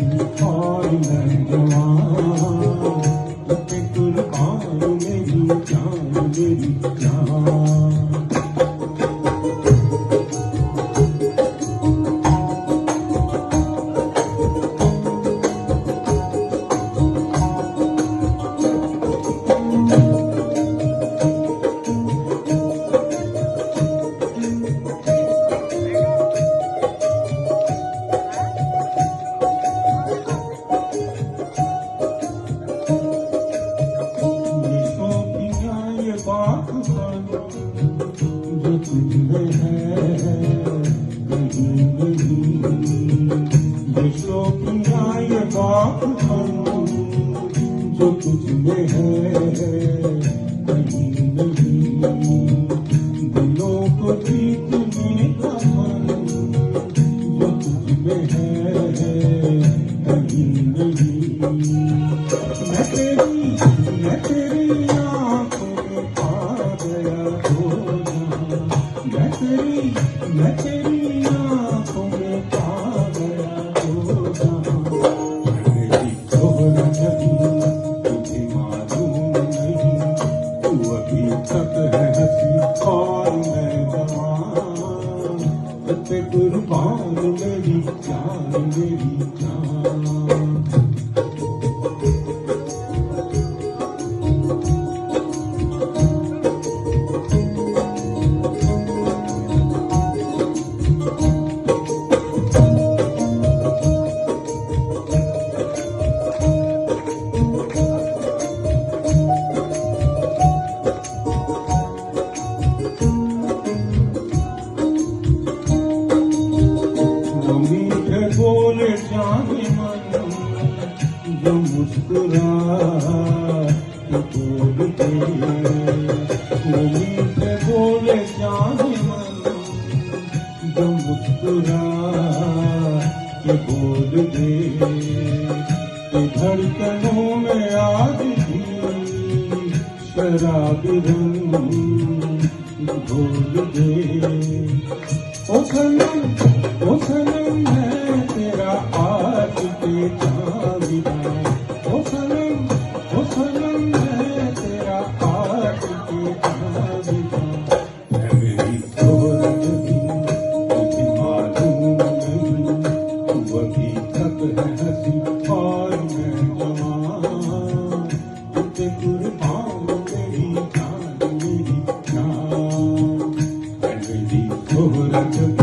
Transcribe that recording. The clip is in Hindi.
हंसी और मैं जवान, तुझे कुर्बान मेरी जान मेरी जान। जो तुझमें है कहीं नहीं, ये शोखियाँ ये बातपन जो तुझमें है कहीं नहीं, दिलों को जीतने का मन जो तुझमें है कहीं नहीं। मैं तेरी आँखों में पा गया हो जाऊं, मैं तेरी आँखों में पा गया हो जाऊं। मेरी शोहरत नहीं तुझे मालूम नहीं, तू अभी तक है हंसी और मैं जवान, तुझे कुर्बान मेरी जान मेरी जान। बोले जाने मन जो मुस्कुरा के बोल दे, वो मीठे बोले जाने मन जो मुस्कुरा के बोल दे, कि धड़कनों में आज भी शराबी रंग घोल दे। ओ सनम मैं तेरा आशिक़े जाविदा, ओ सनम मैं तेरा आशिक़े जाविदा। है मेरी शोहरत भी तुझे मालूम नहीं, तू अभी तक है हंसी और मैं जवान, तुझे कुर्बान मेरी जान मेरी जान। है मेरी शोहरत